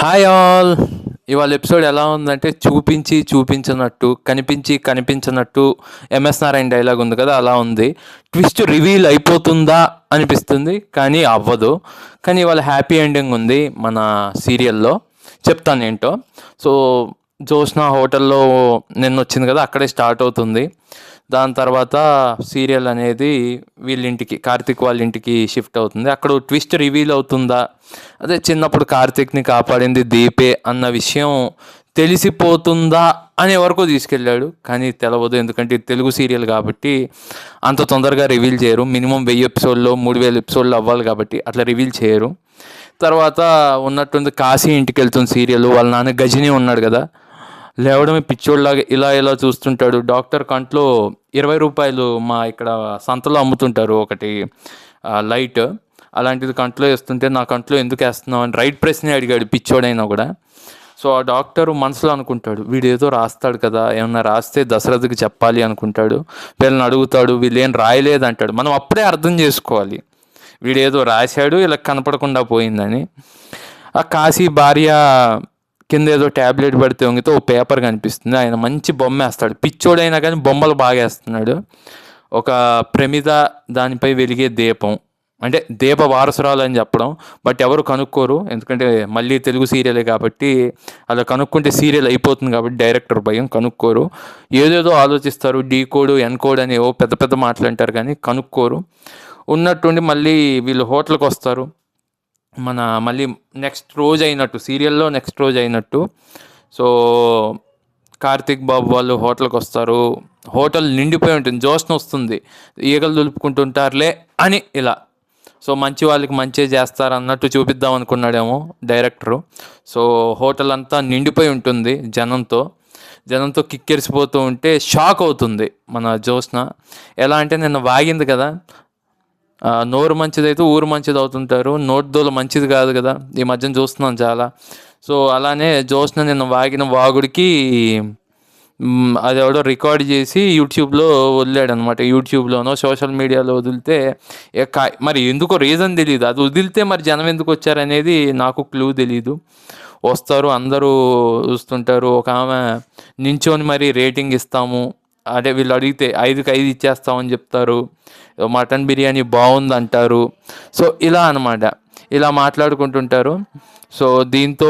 Hi all. ఇవాళ episode ఎలా ఉందంటే చూపించి చూపించినట్టు, కనిపించి కనిపించినట్టు ఎంఎస్ నారాయణ డైలాగ్ ఉంది కదా, అలా ఉంది. ట్విస్ట్ రివీల్ అయిపోతుందా అనిపిస్తుంది, కానీ అవ్వదు. కానీ ఇవాళ హ్యాపీ ఎండింగ్ ఉంది మన సీరియల్లో. చెప్తాను ఏంటో. సో జోష్నా హోటల్లో నిన్న వచ్చింది కదా, అక్కడే స్టార్ట్ అవుతుంది. దాని తర్వాత సీరియల్ అనేది వీళ్ళింటికి, కార్తిక్ వాళ్ళ ఇంటికి షిఫ్ట్ అవుతుంది. అక్కడ ట్విస్ట్ రివీల్ అవుతుందా, అదే చిన్నప్పుడు కార్తిక్ని కాపాడింది దీపే అన్న విషయం తెలిసిపోతుందా అనే వరకు తీసుకెళ్ళాడు. కానీ తెలవదు, ఎందుకంటే ఇది తెలుగు సీరియల్ కాబట్టి అంత తొందరగా రివీల్ చేయరు. మినిమం 1000 ఎపిసోడ్లో 3000 ఎపిసోడ్లు అవ్వాలి కాబట్టి అట్లా రివీల్ చేయరు. తర్వాత ఉన్నట్టుంది కాశీ ఇంటికి వెళ్తుంది సీరియల్. వాళ్ళ నాన్న గజని ఉన్నాడు కదా, లేవడమే పిచ్చోళ్ళలాగా ఇలా ఇలా చూస్తుంటాడు. డాక్టర్ కంట్లో 20 రూపాయలు మా ఇక్కడ సంతలో అమ్ముతుంటారు ఒకటి లైట్, అలాంటిది కంట్లో వేస్తుంటే నా కంట్లో ఎందుకు వేస్తున్నావు అని రైట్ ప్రశ్నే అడిగాడు, పిచ్చోడైనా కూడా. సో ఆ డాక్టరు మనసులో అనుకుంటాడు, వీడు ఏదో రాస్తాడు కదా, ఏమన్నా రాస్తే దశరథకి చెప్పాలి అనుకుంటాడు. వీళ్ళని అడుగుతాడు, వీళ్ళు ఏం రాయలేదు అంటాడు. మనం అప్పుడే అర్థం చేసుకోవాలి, వీడేదో రాశాడు ఇలా కనపడకుండా పోయిందని. ఆ కాశీ భార్య కింద ఏదో ట్యాబ్లెట్ పడితే వంగితే ఓ పేపర్ కనిపిస్తుంది. ఆయన మంచి బొమ్మ వేస్తాడు, పిచ్చోడైనా కానీ బొమ్మలు బాగా వేస్తున్నాడు. ఒక ప్రమిద, దానిపై వెలిగే దీపం, అంటే దీప వారసురాలు అని చెప్పడం. బట్ ఎవరు కనుక్కోరు, ఎందుకంటే మళ్ళీ తెలుగు సీరియలే కాబట్టి అలా కనుక్కుంటే సీరియల్ అయిపోతుంది కాబట్టి డైరెక్టర్ భయం, కనుక్కోరు. ఏదేదో ఆలోచిస్తారు, డీ కోడ్ ఎన్ కోడ్ అని ఏవో పెద్ద పెద్ద మాటలు అంటారు కానీ కనుక్కోరు. ఉన్నట్టుండి మళ్ళీ వీళ్ళు హోటల్కి వస్తారు. మళ్ళీ నెక్స్ట్ రోజు అయినట్టు, సీరియల్లో నెక్స్ట్ రోజు అయినట్టు. సో కార్తిక్ బాబు వాళ్ళు హోటల్కి వస్తారు. హోటల్ నిండిపోయి ఉంటుంది, జోష్న వస్తుంది, ఈగలు దులుపుకుంటుంటారులే అని ఇలా. సో మంచి వాళ్ళకి మంచి చేస్తారు అన్నట్టు చూపిద్దాం అనుకున్నాడేమో డైరెక్టరు. సో హోటల్ అంతా నిండిపోయి ఉంటుంది జనంతో కిక్కెరిసిపోతూ ఉంటే షాక్ అవుతుంది మన జోష్న. ఎలా అంటే నిన్న వాగింది కదా, నోరు మంచిదైతే ఊరు మంచిది అవుతుంటారు, నోటిదోల మంచిది కాదు కదా, ఈ మధ్యన చూస్తున్నాం చాలా. సో అలానే జోష్న నిన్న వాగిన వాగుడికి అది ఎవడో రికార్డ్ చేసి యూట్యూబ్లో వదిలాడు అనమాట. యూట్యూబ్లోనో సోషల్ మీడియాలో వదిలితే మరి ఎందుకో రీజన్ తెలియదు. అది వదిలితే మరి జనం ఎందుకు వచ్చారనేది నాకు క్లూ తెలీదు. వస్తారు, అందరూ చూస్తుంటారు. ఒక ఆమె నించోని మరి రేటింగ్ ఇస్తాము, అదే వీళ్ళు అడిగితే 5కి 5 ఇచ్చేస్తామని చెప్తారు. మటన్ బిర్యానీ బాగుంది అంటారు. సో ఇలా అనమాట, ఇలా మాట్లాడుకుంటుంటారు. సో దీంతో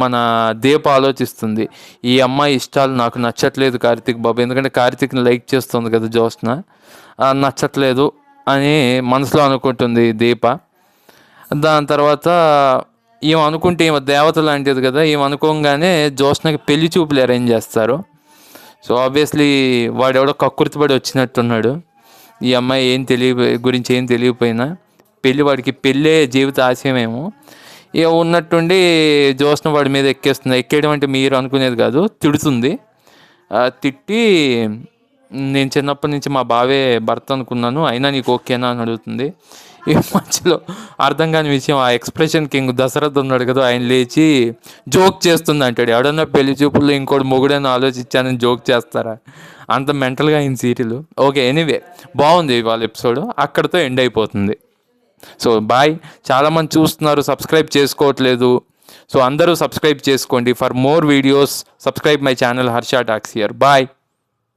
మన దీప ఆలోచిస్తుంది, ఈ అమ్మాయి ఇష్టాలు నాకు నచ్చట్లేదు కార్తిక్ బాబు, ఎందుకంటే కార్తిక్ని లైక్ చేస్తుంది కదా జోష్న, నచ్చట్లేదు అని మనసులో అనుకుంటుంది దీప. దాని తర్వాత ఈమె అనుకుంటే, ఈమె దేవత లాంటిది కదా, ఈమె అనుకోగానే జోష్నకి పెళ్లి చూపులు అరేంజ్ చేస్తారు. సో ఆబ్వియస్లీ వాడెవడో కక్కుర్తిపడి వచ్చినట్టున్నాడు. ఈ అమ్మాయి గురించి ఏం తెలియకపోయినా వాడికి పెళ్ళే జీవిత ఆశయమేమో. ఇక ఉన్నట్టుండి జోష్న వాడి మీద ఎక్కేయడం అంటే మీరు అనుకునేది కాదు, తిడుతుంది. తిట్టి, నేను చిన్నప్పటి నుంచి మా బావే భర్త అనుకున్నాను, అయినా నీకు ఓకేనా అని అడుగుతుంది. ఈ మధ్యలో అర్థం కాని విషయం, ఆ ఎక్స్ప్రెషన్ కింగ్ దశరథ్ ఉన్నాడు కదా, ఆయన లేచి జోక్ చేస్తుంది అంటాడు. ఎవడన్నా పెళ్లి చూపుల్లో ఇంకోటి మొగుడని ఆలోచించానని జోక్ చేస్తారా? అంత మెంటల్గా అయిన సీరియల్. ఓకే, ఎనీవే బాగుంది వాళ్ళ ఎపిసోడ్, అక్కడితో ఎండ్ అయిపోతుంది. So bye. చాలామంది చూస్తున్నారు, సబ్స్క్రైబ్ చేసుకోవట్లేదు. సో అందరూ సబ్స్క్రైబ్ చేసుకోండి. For more videos subscribe my channel Harsha talks here. Bye.